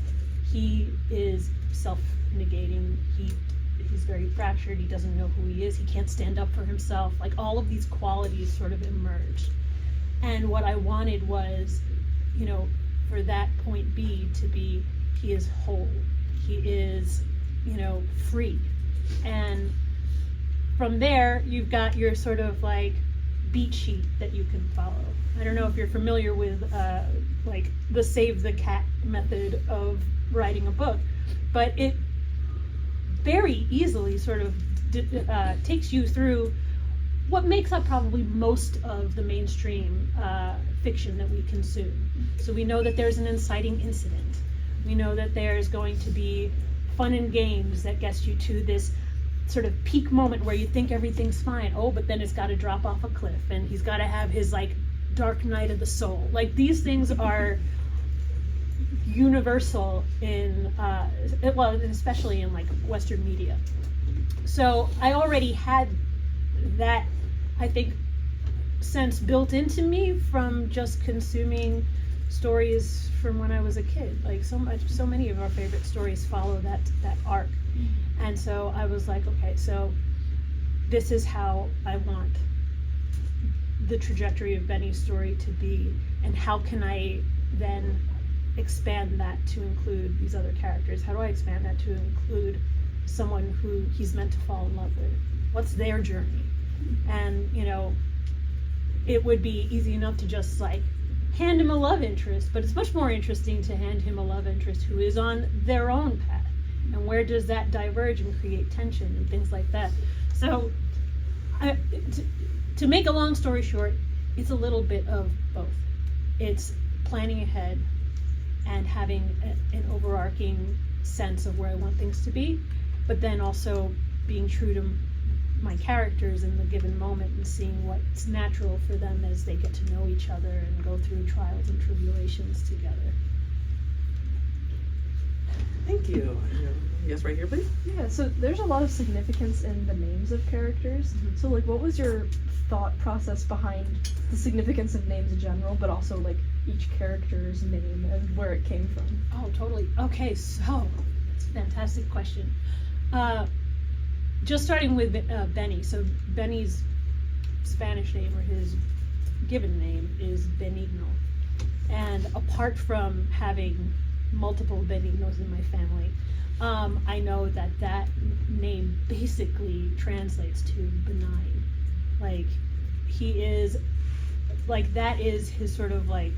he is self-negating. He's very fractured. He doesn't know who he is. He can't stand up for himself. Like all of these qualities sort of emerged. And what I wanted was, for that point B to be, he is whole. He is, free. And from there, you've got your sort of like beat sheet that you can follow. I don't know if you're familiar with like the save the cat method of writing a book, but it very easily sort of takes you through what makes up probably most of the mainstream fiction that we consume. So we know that there's an inciting incident. We know that there's going to be fun and games that gets you to this sort of peak moment where you think everything's fine. Oh, but then it's got to drop off a cliff, and he's got to have his like dark night of the soul. Like these things are universal in, well, especially in like Western media. So I already had that, I think, sense built into me from just consuming stories from when I was a kid. Like so many of our favorite stories follow that arc. And so I was like, okay, so this is how I want the trajectory of Benny's story to be, and how can I then expand that to include these other characters? How do I expand that to include someone who he's meant to fall in love with? What's their journey? And, it would be easy enough to just like hand him a love interest, but it's much more interesting to hand him a love interest who is on their own path. And where does that diverge and create tension and things like that? So, to make a long story short, it's a little bit of both. It's planning ahead and having an overarching sense of where I want things to be, but then also being true to my characters in the given moment and seeing what's natural for them as they get to know each other and go through trials and tribulations together. Thank you. Yes, right here, please. Yeah, so there's a lot of significance in the names of characters. Mm-hmm. So like what was your thought process behind the significance of names in general, but also like each character's name and where it came from. Oh, totally. Okay, so it's a fantastic question. Just starting with Benny. So Benny's Spanish name, or his given name, is Benigno. And apart from having multiple Benignos in my family, I know that that name basically translates to benign. Like, he is, like, that is his sort of like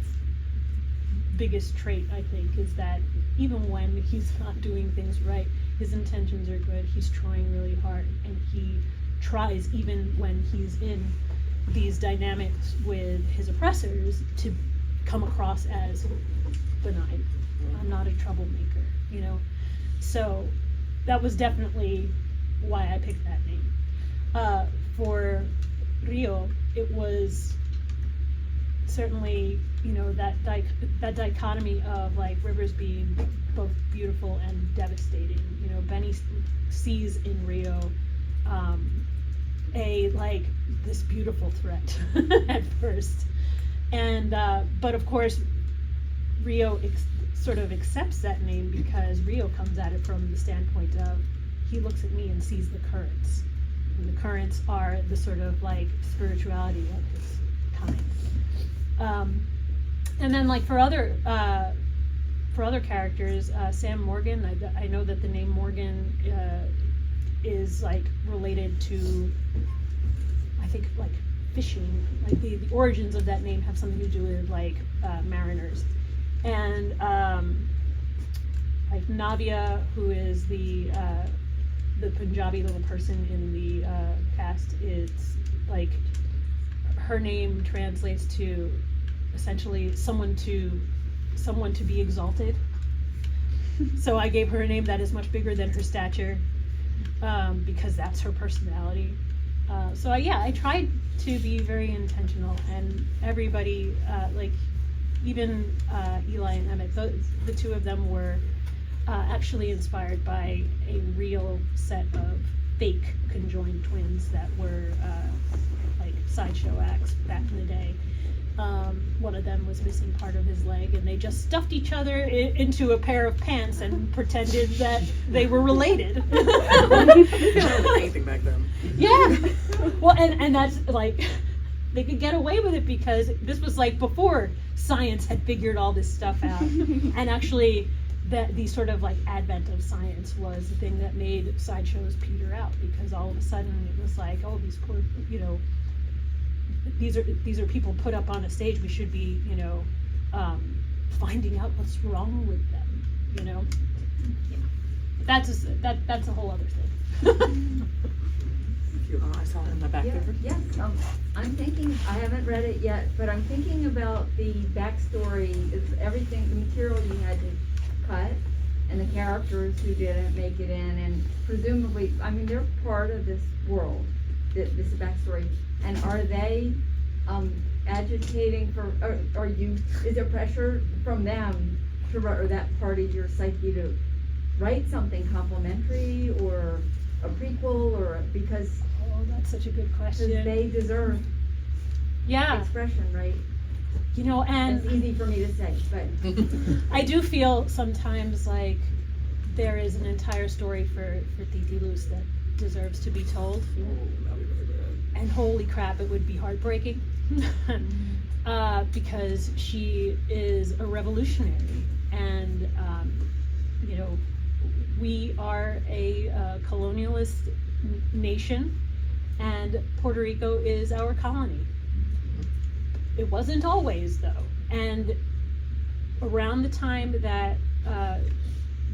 biggest trait, I think, is that even when he's not doing things right, his intentions are good, he's trying really hard, and he tries, even when he's in these dynamics with his oppressors, to come across as benign. I'm not a troublemaker, you know? So that was definitely why I picked that name. For Rio, it was certainly, you know, that dichotomy of like rivers being both beautiful and devastating. You know, Benny sees in Rio like this beautiful threat at first, and but of course Rio sort of accepts that name because Rio comes at it from the standpoint of, he looks at me and sees the currents, and the currents are the sort of like spirituality of his kind. And then like for other characters, Sam Morgan, I know that the name Morgan is like related to, I think, like fishing. Like the origins of that name have something to do with like mariners. And like Navia, who is the Punjabi little person in the cast, is like, her name translates to essentially someone to be exalted. So I gave her a name that is much bigger than her stature, because that's her personality. So I tried to be very intentional, and everybody, like even Eli and Emmett, the two of them were actually inspired by a real set of fake conjoined twins that were like sideshow acts back in the day. One of them was missing part of his leg, and they just stuffed each other into a pair of pants and pretended that they were related. Anything back then. Yeah. Well, and that's like, they could get away with it because this was like before science had figured all this stuff out. And actually, the sort of like advent of science was the thing that made sideshows peter out, because all of a sudden it was like, oh, these poor, you know, these are people put up on a stage. We should be, you know, finding out what's wrong with them. You know, that's a whole other thing. I saw it in the back there. Yes, I'm thinking, I haven't read it yet, but I'm thinking about the backstory, everything, the material you had to cut, and the characters who didn't make it in, and presumably, I mean, they're part of this world, this backstory, and are they agitating for, is there pressure from them or that part of your psyche to write something complimentary or a prequel, or because That's such a good question. they deserve expression, right? You know, and It's easy for me to say, but I do feel sometimes like there is an entire story for Titi Luz that deserves to be told. And holy crap, it would be heartbreaking. Because she is a revolutionary, and you know, we are a colonialist nation, and Puerto Rico is our colony. It wasn't always, though, and around the time that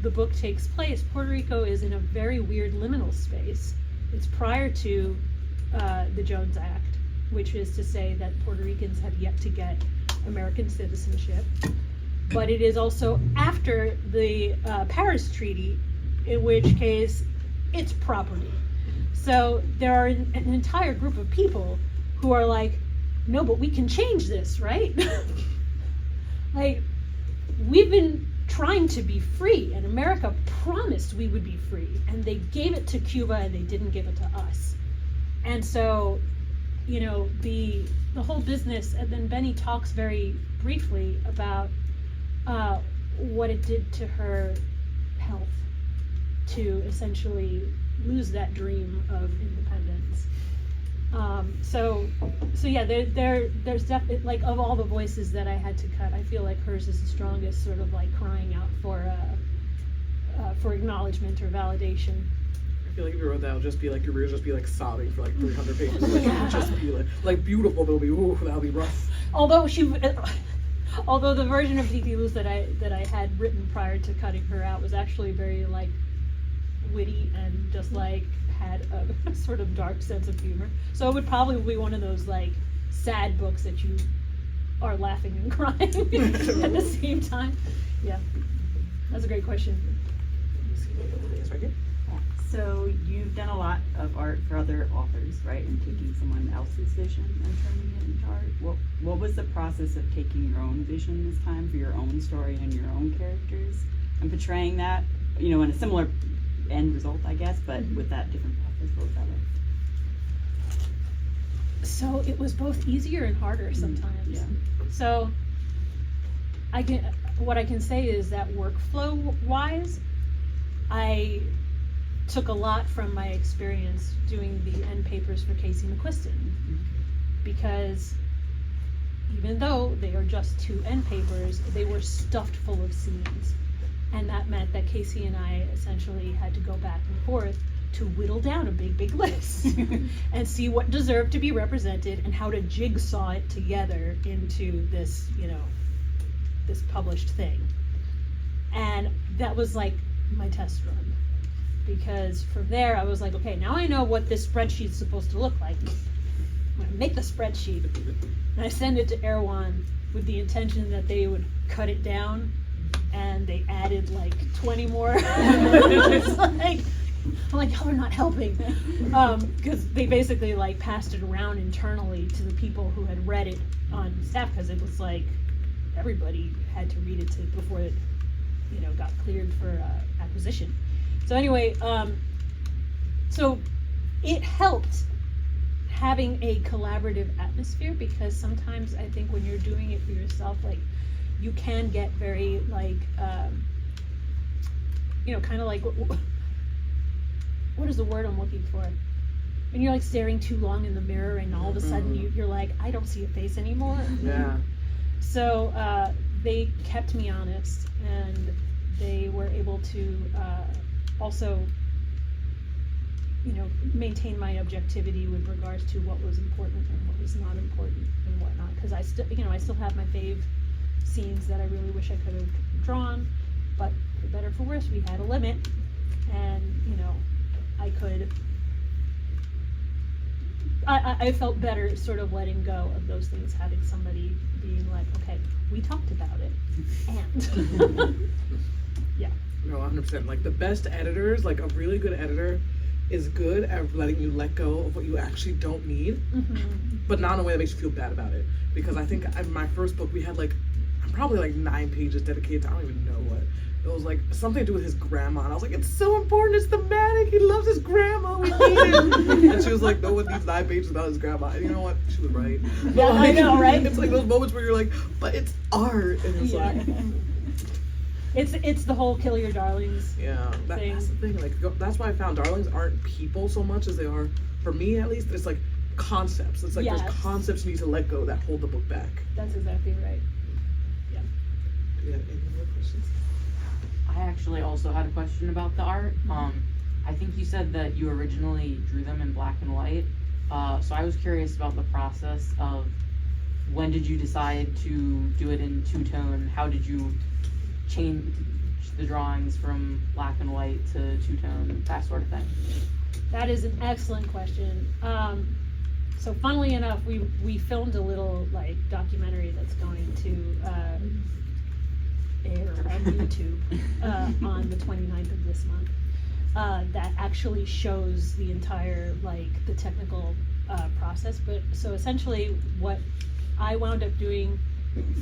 the book takes place, Puerto Rico is in a very weird liminal space. It's prior to the Jones Act, which is to say that Puerto Ricans have yet to get American citizenship, but it is also after the Paris Treaty, in which case it's property. So there are an entire group of people who are like, no, but we can change this, right? Like, we've been trying to be free, and America promised we would be free, and they gave it to Cuba and they didn't give it to us. And so you know, the whole business, and then Benny talks very briefly about what it did to her health to essentially lose that dream of independence. So yeah, there's definitely, like, of all the voices that I had to cut, I feel like hers is the strongest, sort of like crying out for acknowledgement or validation. I feel like if you wrote that, it'll just be like, your readers just be like sobbing for like 300 pages. Like, it would just be like beautiful, but it'll be, ooh, that'll be rough. Although the version of Diki Luz that I had written prior to cutting her out was actually very like witty and just like had a sort of dark sense of humor. So it would probably be one of those like sad books that you are laughing and crying at the same time. Yeah, that's a great question. Right here. So you've done a lot of art for other authors, right? And taking someone else's vision and turning it into art. What was the process of taking your own vision this time for your own story and your own characters and portraying that, you know, in a similar end result, I guess, but with that different process? What was that like? So it was both easier and harder sometimes. Yeah. So what I can say is that workflow wise, I took a lot from my experience doing the end papers for Casey McQuiston, because even though they are just 2 end papers, they were stuffed full of scenes, and that meant that Casey and I essentially had to go back and forth to whittle down a big list and see what deserved to be represented and how to jigsaw it together into this, you know, this published thing. And that was like my test run. Because from there I was like, okay, now I know what this spreadsheet's supposed to look like. I'm gonna make the spreadsheet, and I send it to Erwan with the intention that they would cut it down, and they added like 20 more. It's like, I'm like, y'all are not helping. Because they basically like passed it around internally to the people who had read it on staff, because it was like everybody had to read it before it, you know, got cleared for acquisition. So anyway, so it helped having a collaborative atmosphere, because sometimes I think when you're doing it for yourself, like, you can get very like, you know, kind of like, what is the word I'm looking for? When you're like staring too long in the mirror and all of a sudden you're like, I don't see a face anymore. Yeah. So they kept me honest, and they were able to also, you know, maintain my objectivity with regards to what was important and what was not important and whatnot. Because I still, you know, I still have my fave scenes that I really wish I could have drawn, but for better or for worse, we had a limit, and you know, I felt better sort of letting go of those things, having somebody being like, okay, we talked about it, and yeah. No, 100%. Like, the best editors, like a really good editor is good at letting you let go of what you actually don't need, but not in a way that makes you feel bad about it. Because I think in my first book, we had like, probably like 9 pages dedicated to, I don't even know what. It was like something to do with his grandma, and I was like, it's so important, it's thematic, he loves his grandma, we need it. And she was like, no one needs 9 pages about his grandma. And you know what? She was right. Yeah, like, I know, right? It's like those moments where you're like, but it's art, and it's like, It's the whole kill your darlings. yeah, that's the thing. Like, that's why I found darlings aren't people so much as they are, for me at least, it's like concepts. It's like Yes. there's concepts you need to let go that hold the book back. That's exactly right. Yeah. Do you have any more questions? I actually also had a question about the art. I think you said that you originally drew them in black and white. So I was curious about the process of when did you decide to do it in two-tone? How did you change the drawings from black and white to two-tone, that sort of thing? That is an excellent question. So funnily enough, we filmed a little like documentary that's going to air on YouTube on the 29th of this month. That actually shows the entire like the technical process. But so essentially, what I wound up doing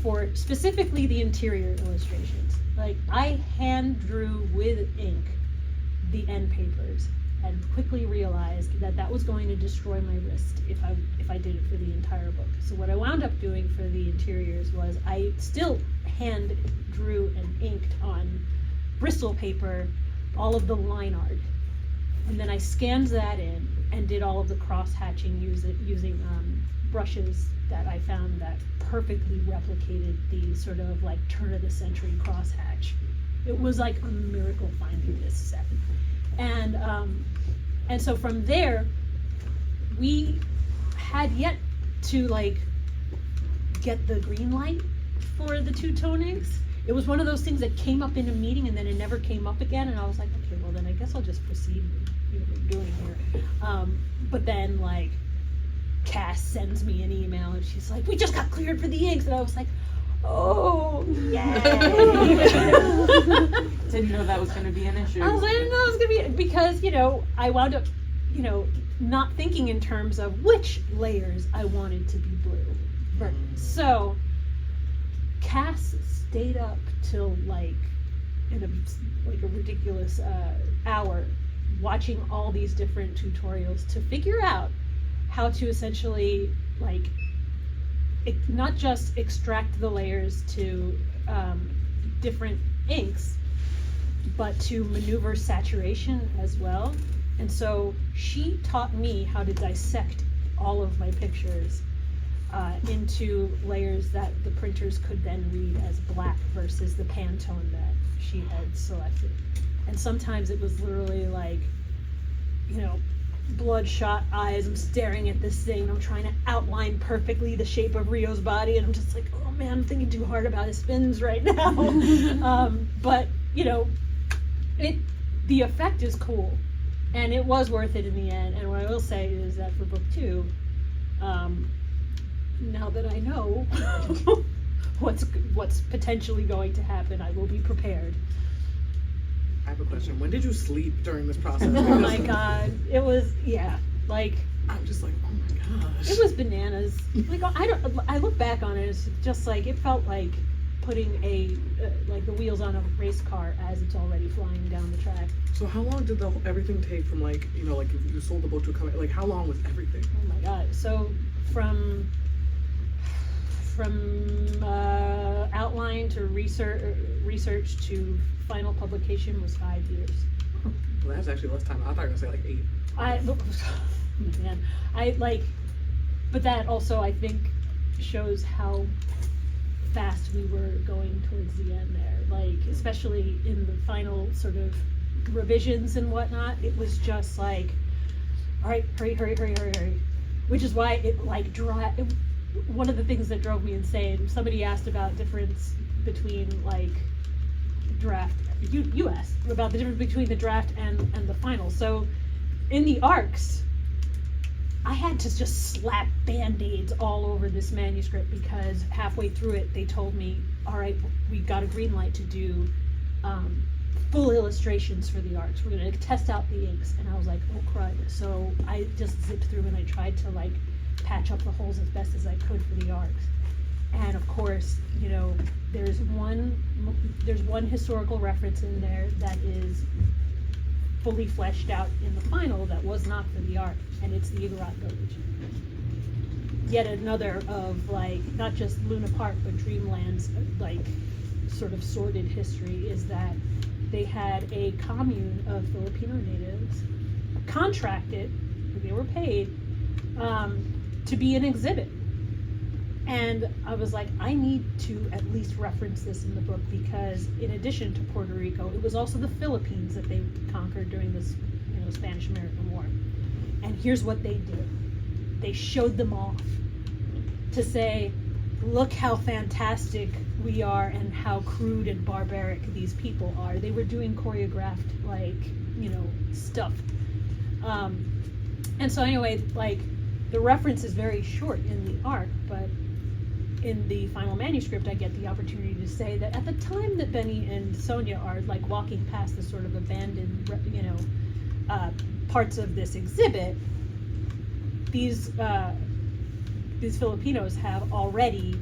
for specifically the interior illustrations, like I hand drew with ink the end papers, and quickly realized that that was going to destroy my wrist if I did it for the entire book. So what I wound up doing for the interiors was I still hand drew and inked on Bristol paper all of the line art, and then I scanned that in and did all of the cross hatching using brushes that I found that perfectly replicated the sort of like turn of the century cross hatch. It was like a miracle finding this set. And so from there, we had yet to like get the green light for the two-tone inks. It was one of those things that came up in a meeting and then it never came up again, and I was like, okay, well then I guess I'll just proceed with what we're doing here. But then like Cass sends me an email and she's like, we just got cleared for the inks, and I was like, oh, yay. Didn't know that was going to be an issue. I didn't know it was going to be, because, I wound up, not thinking in terms of which layers I wanted to be blue. Right. So, Cass stayed up till like a ridiculous hour watching all these different tutorials to figure out how to essentially not just extract the layers to different inks, but to maneuver saturation as well. And so she taught me how to dissect all of my pictures into layers that the printers could then read as black versus the Pantone that she had selected. And sometimes it was literally like, bloodshot eyes. I'm staring at this thing. I'm trying to outline perfectly the shape of Rio's body, and I'm just like, oh man, I'm thinking too hard about his spins right now. But the effect is cool, and it was worth it in the end. And what I will say is that for book 2, now that I know what's potentially going to happen, I will be prepared. I have a question. When did you sleep during this process? Oh my god, it was I'm just like, oh my gosh. it was bananas. I look back on it, it's just like it felt like putting the wheels on a race car as it's already flying down the track. So how long did everything take from if you sold the book to a company? How long was everything? Oh my god. So from outline to research to final publication was 5 years. Well, that's actually less time. I thought you were gonna say 8. But that also I think shows how fast we were going towards the end there. Especially in the final sort of revisions and whatnot, it was just like, all right, hurry. Which is why it one of the things that drove me insane, somebody asked about difference between draft, you asked about the difference between the draft and the final. So in the arcs, I had to just slap band-aids all over this manuscript because halfway through it they told me, all right, we got a green light to do full illustrations for the arcs. We're going to test out the inks. And I was like, oh crud. So I just zipped through and I tried to patch up the holes as best as I could for the arcs. And of course, there's one historical reference in there that is fully fleshed out in the final that was not for the arc, and it's the Igorot village. Yet another of not just Luna Park but Dreamland's sort of sordid history is that they had a commune of Filipino natives contracted, they were paid, to be an exhibit. And I was like, I need to at least reference this in the book because in addition to Puerto Rico, it was also the Philippines that they conquered during this Spanish-American War. And here's what they did. They showed them off to say, look how fantastic we are and how crude and barbaric these people are. They were doing choreographed stuff. And so anyway, the reference is very short in the arc, but in the final manuscript, I get the opportunity to say that at the time that Benny and Sonia are walking past the sort of abandoned, parts of this exhibit, these Filipinos have already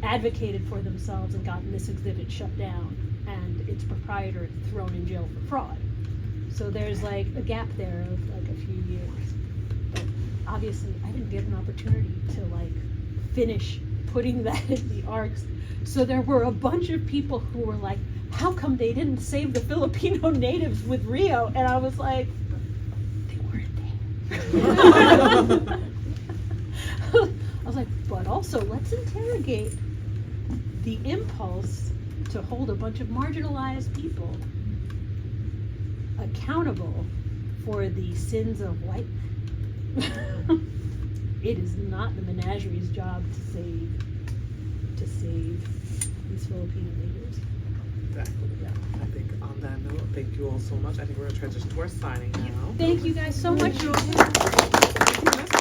advocated for themselves and gotten this exhibit shut down, and its proprietor thrown in jail for fraud. So there's like a gap there of like a few years. But obviously I didn't get an opportunity to like finish putting that in the arcs. So there were a bunch of people who were like, how come they didn't save the Filipino natives with Rio? And I was like, they weren't there. I was like, but also let's interrogate the impulse to hold a bunch of marginalized people accountable for the sins of white men. It is not the menagerie's job to save these Filipino natives. Exactly. Yeah. I think on that note, thank you all so much. I think we're gonna transition to our signing now. Thank you guys so much. Thank you, Vanessa.